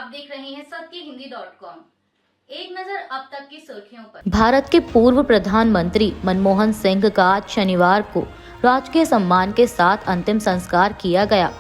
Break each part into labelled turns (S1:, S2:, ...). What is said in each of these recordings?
S1: आप देख रहे हैं सत्यहिंदी.com। एक नजर अब तक की सुर्खियों पर।
S2: भारत के पूर्व प्रधानमंत्री मनमोहन सिंह का आज शनिवार को राजकीय सम्मान के साथ अंतिम संस्कार किया गया।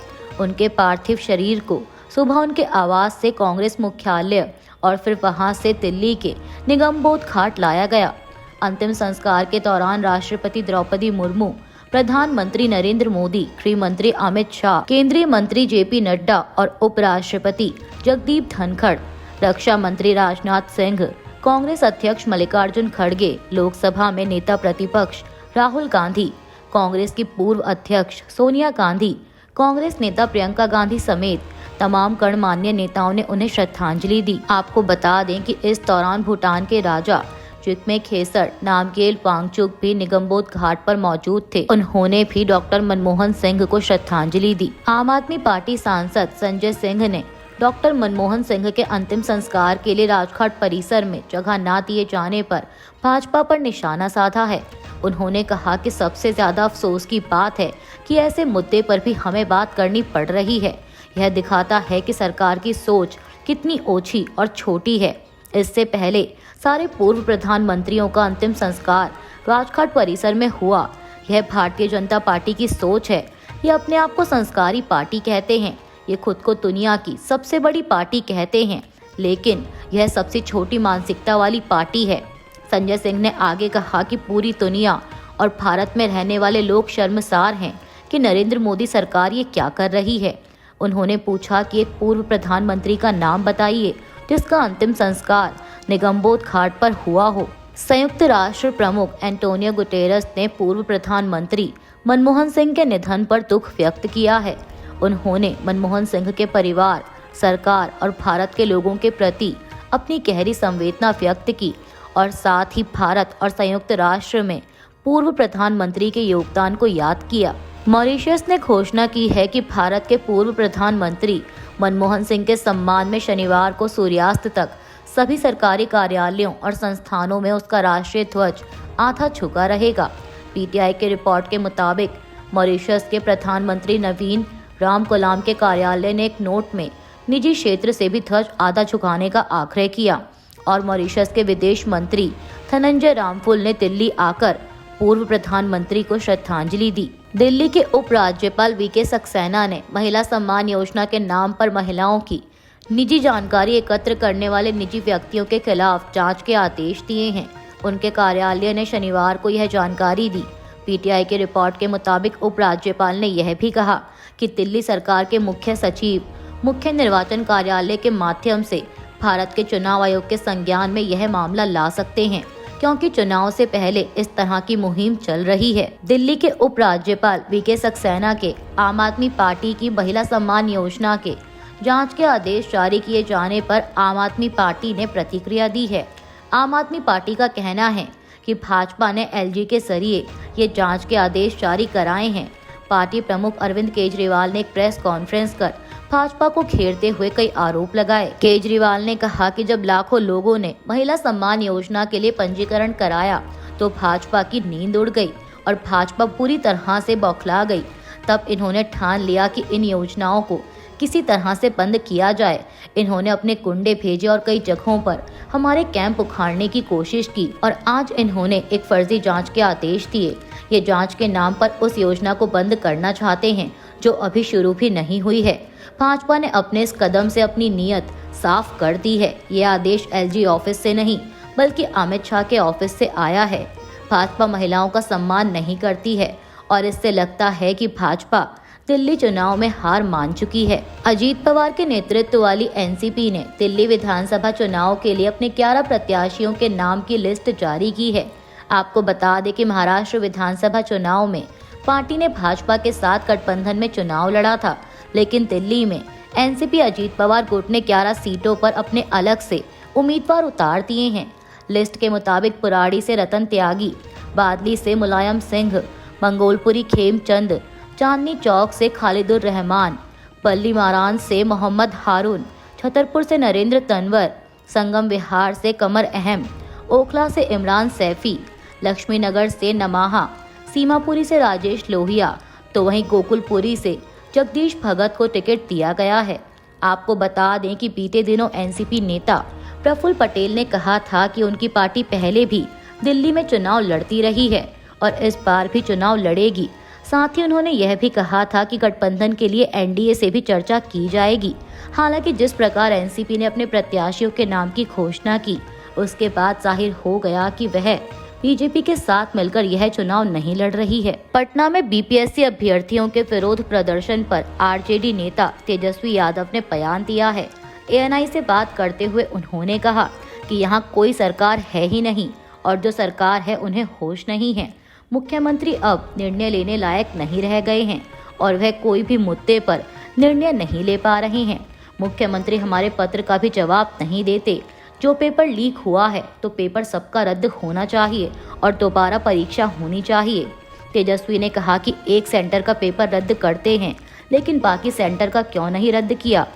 S2: उनके पार्थिव शरीर को सुबह उनके आवास से कांग्रेस मुख्यालय और फिर वहां से दिल्ली के निगमबोध घाट लाया गया। अंतिम संस्कार के दौरान राष्ट्रपति द्रौपदी मुर्मू, प्रधानमंत्री नरेंद्र मोदी, गृह मंत्री अमित शाह, केंद्रीय मंत्री जेपी नड्डा और उपराष्ट्रपति जगदीप धनखड़, रक्षा मंत्री राजनाथ सिंह, कांग्रेस अध्यक्ष मल्लिकार्जुन खड़गे, लोकसभा में नेता प्रतिपक्ष राहुल गांधी, कांग्रेस की पूर्व अध्यक्ष सोनिया गांधी, कांग्रेस नेता प्रियंका गांधी समेत तमाम गणमान्य नेताओं ने उन्हें श्रद्धांजलि दी। आपको बता दें कि इस दौरान भूटान के राजा जिग्मे खेसर नामग्येल वांगचुक भी निगमबोध घाट पर मौजूद थे। उन्होंने भी डॉक्टर मनमोहन सिंह को श्रद्धांजलि दी। आम आदमी पार्टी सांसद संजय सिंह ने डॉक्टर मनमोहन सिंह के अंतिम संस्कार के लिए राजघाट परिसर में जगह न दिए जाने पर भाजपा पर निशाना साधा है। उन्होंने कहा कि सबसे ज्यादा अफसोस की बात है कि ऐसे मुद्दे पर भी हमें बात करनी पड़ रही है। यह दिखाता है कि सरकार की सोच कितनी ओछी और छोटी है। इससे पहले सारे पूर्व प्रधानमंत्रियों का अंतिम संस्कार राजघाट परिसर में हुआ। यह भारतीय जनता पार्टी की सोच है। ये अपने आप को संस्कारी पार्टी कहते हैं। ये खुद को दुनिया की सबसे बड़ी पार्टी कहते हैं, लेकिन यह सबसे छोटी मानसिकता वाली पार्टी है। संजय सिंह ने आगे कहा कि पूरी दुनिया और भारत में रहने वाले लोग शर्मसार हैं कि नरेंद्र मोदी सरकार ये क्या कर रही है। उन्होंने पूछा कि एक पूर्व प्रधानमंत्री का नाम बताइए जिसका अंतिम संस्कार निगमबोध घाट पर हुआ हो। संयुक्त राष्ट्र प्रमुख एंटोनियो गुटेरस ने पूर्व प्रधानमंत्री मनमोहन सिंह के निधन पर दुख व्यक्त किया है। उन्होंने मनमोहन सिंह के परिवार, सरकार और भारत के लोगों के प्रति अपनी गहरी संवेदना व्यक्त की और साथ ही भारत और संयुक्त राष्ट्र में पूर्व प्रधानमंत्री के योगदान को याद किया। मॉरिशस ने घोषणा की है कि भारत के पूर्व प्रधानमंत्री मनमोहन सिंह के सम्मान में शनिवार को सूर्यास्त तक सभी सरकारी कार्यालयों और संस्थानों में उसका राष्ट्रीय ध्वज आधा झुका रहेगा। पीटीआई के रिपोर्ट के मुताबिक मॉरिशस के प्रधानमंत्री नवीन रामकलाम के कार्यालय ने एक नोट में निजी क्षेत्र से भी ध्वज आधा झुकाने का आग्रह किया और मॉरिशस के विदेश मंत्री धनंजय रामफुल ने दिल्ली आकर पूर्व प्रधानमंत्री को श्रद्धांजलि दी। दिल्ली के उपराज्यपाल वीके सक्सेना ने महिला सम्मान योजना के नाम पर महिलाओं की निजी जानकारी एकत्र करने वाले निजी व्यक्तियों के खिलाफ जांच के आदेश दिए हैं। उनके कार्यालय ने शनिवार को यह जानकारी दी। पीटीआई के रिपोर्ट के मुताबिक उपराज्यपाल ने यह भी कहा कि दिल्ली सरकार के मुख्य सचिव मुख्य निर्वाचन कार्यालय के माध्यम से भारत के चुनाव आयोग के संज्ञान में यह मामला ला सकते हैं, क्योंकि चुनाव से पहले इस तरह की मुहिम चल रही है। दिल्ली के उपराज्यपाल वीके सक्सेना के आम आदमी पार्टी की महिला सम्मान योजना के जांच के आदेश जारी किए जाने पर आम आदमी पार्टी ने प्रतिक्रिया दी है। आम आदमी पार्टी का कहना है कि भाजपा ने एलजी के जरिए ये जांच के आदेश जारी कराए हैं। पार्टी प्रमुख अरविंद केजरीवाल ने एक प्रेस कॉन्फ्रेंस कर भाजपा को घेरते हुए कई आरोप लगाए। केजरीवाल ने कहा कि जब लाखों लोगों ने महिला सम्मान योजना के लिए पंजीकरण कराया तो भाजपा की नींद उड़ गई और भाजपा पूरी तरह से बौखला गई। तब इन्होंने ठान लिया कि इन योजनाओं को किसी तरह से बंद किया जाए। इन्होंने अपने गुंडे भेजे और कई जगहों पर हमारे कैंप उखाड़ने की कोशिश की और आज इन्होंने एक फर्जी जांच के आदेश दिए। ये जांच के नाम पर उस योजना को बंद करना चाहते हैं जो अभी शुरू भी नहीं हुई है। भाजपा ने अपने इस कदम से अपनी नीयत साफ कर दी है। ये आदेश एलजी ऑफिस से नहीं बल्कि अमित शाह के ऑफिस से आया है। भाजपा महिलाओं का सम्मान नहीं करती है और इससे लगता है कि भाजपा दिल्ली चुनाव में हार मान चुकी है। अजीत पवार के नेतृत्व वाली एनसीपी ने दिल्ली विधानसभा चुनाव के लिए अपने 11 प्रत्याशियों के नाम की लिस्ट जारी की है। आपको बता दें कि महाराष्ट्र विधानसभा चुनाव में पार्टी ने भाजपा के साथ गठबंधन में चुनाव लड़ा था, लेकिन दिल्ली में एनसीपी अजीत पवार गुट ने 11 सीटों पर अपने अलग से उम्मीदवार उतार दिए हैं। लिस्ट के मुताबिक पुराड़ी से रतन त्यागी, बादली से मुलायम सिंह, मंगोलपुरी खेमचंद, चांदनी चौक से खालिदुर रहमान, पल्ली मारान से मोहम्मद हारून, छतरपुर से नरेंद्र तंवर, संगम विहार से कमर अहम, ओखला से इमरान सैफी, लक्ष्मी नगर से नमाहा, सीमापुरी से राजेश लोहिया, तो वहीं गोकुलपुरी से जगदीश भगत को टिकट दिया गया है। आपको बता दें कि बीते दिनों एनसीपी नेता प्रफुल्ल पटेल ने कहा था कि उनकी पार्टी पहले भी दिल्ली में चुनाव लड़ती रही है और इस बार भी चुनाव लड़ेगी। साथ ही उन्होंने यह भी कहा था कि गठबंधन के लिए एनडीए से भी चर्चा की जाएगी। हालांकि जिस प्रकार एनसीपी ने अपने प्रत्याशियों के नाम की घोषणा की, उसके बाद जाहिर हो गया कि वह बीजेपी के साथ मिलकर यह चुनाव नहीं लड़ रही है। पटना में बीपीएससी अभ्यर्थियों के विरोध प्रदर्शन पर आरजेडी नेता तेजस्वी यादव ने बयान दिया है। एएनआई से बात करते हुए उन्होंने कहा कि यहाँ कोई सरकार है ही नहीं और जो सरकार है उन्हें होश नहीं है। मुख्यमंत्री अब निर्णय लेने लायक नहीं रह गए हैं और वह कोई भी मुद्दे पर निर्णय नहीं ले पा रहे हैं। मुख्यमंत्री हमारे पत्र का भी जवाब नहीं देते। जो पेपर लीक हुआ है तो पेपर सबका रद्द होना चाहिए और दोबारा परीक्षा होनी चाहिए। तेजस्वी ने कहा कि एक सेंटर का पेपर रद्द करते हैं लेकिन बाकी सेंटर का क्यों नहीं रद्द किया।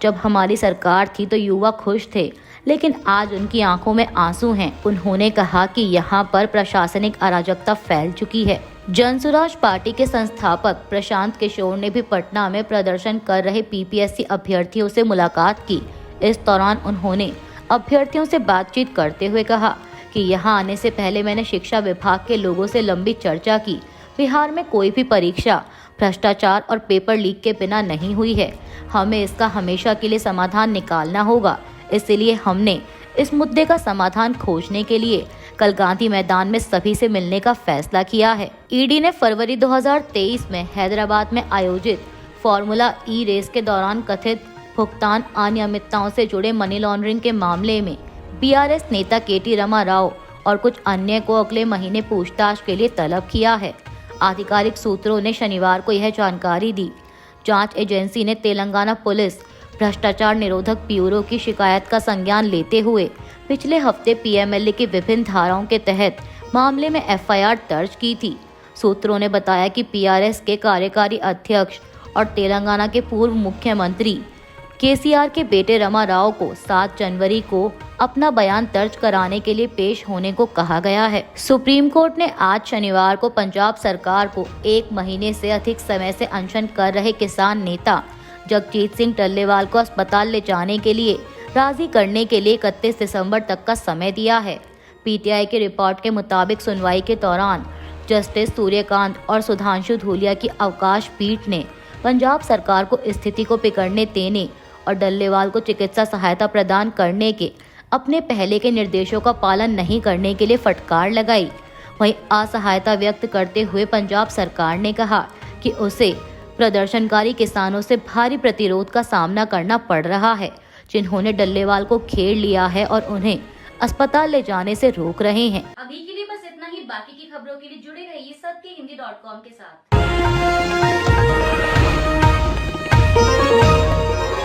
S2: जब हमारी सरकार थी तो युवा खुश थे लेकिन आज उनकी आंखों में आंसू हैं। उन्होंने कहा कि यहाँ पर प्रशासनिक अराजकता फैल चुकी है। जनसुराज पार्टी के संस्थापक प्रशांत किशोर ने भी पटना में प्रदर्शन कर रहे बीपीएससी अभ्यर्थियों से मुलाकात की। इस दौरान उन्होंने अभ्यर्थियों से बातचीत करते हुए कहा कि यहाँ आने से पहले मैंने शिक्षा विभाग के लोगों से लंबी चर्चा की। बिहार में कोई भी परीक्षा भ्रष्टाचार और पेपर लीक के बिना नहीं हुई है। हमें इसका हमेशा के लिए समाधान निकालना होगा। इसलिए हमने इस मुद्दे का समाधान खोजने के लिए कल गांधी मैदान में सभी से मिलने का फैसला किया है। ईडी ने फरवरी 2023 में हैदराबाद में आयोजित फॉर्मूला ई रेस के दौरान कथित भुगतान अनियमितताओं से जुड़े मनी लॉन्ड्रिंग के मामले में बीआरएस नेता केटी रमा राव और कुछ अन्य को अगले महीने पूछताछ के लिए तलब किया है। आधिकारिक सूत्रों ने शनिवार को यह जानकारी दी। जांच एजेंसी ने तेलंगाना पुलिस भ्रष्टाचार निरोधक ब्यूरो की शिकायत का संज्ञान लेते हुए पिछले हफ्ते पीएमएलए की विभिन्न धाराओं के तहत मामले में एफआईआर दर्ज की थी। सूत्रों ने बताया कि पीआरएस के कार्यकारी अध्यक्ष और तेलंगाना के पूर्व मुख्यमंत्री केसीआर के बेटे रमा राव को 7 जनवरी को अपना बयान दर्ज कराने के लिए पेश होने को कहा गया है। सुप्रीम कोर्ट ने आज शनिवार को पंजाब सरकार को 1 महीने से अधिक समय से अनशन कर रहे किसान नेता जगजीत सिंह टल्लेवाल को अस्पताल ले जाने के लिए राजी करने के लिए 31 दिसंबर तक का समय दिया है। पीटीआई की रिपोर्ट के मुताबिक सुनवाई के दौरान जस्टिस सूर्यकांत और सुधांशु धूलिया की अवकाश पीठ ने पंजाब सरकार को स्थिति को बिगड़ने देने और डल्लेवाल को चिकित्सा सहायता प्रदान करने के अपने पहले के निर्देशों का पालन नहीं करने के लिए फटकार लगाई। वहीं असहायता व्यक्त करते हुए पंजाब सरकार ने कहा कि उसे प्रदर्शनकारी किसानों से भारी प्रतिरोध का सामना करना पड़ रहा है, जिन्होंने डल्लेवाल को घेर लिया है और उन्हें अस्पताल ले जाने से रोक रहे हैं।
S1: अभी के लिए बस इतना ही। बाकी की खबरों के लिए जुड़े रहिए सत्य हिंदी.com के साथ।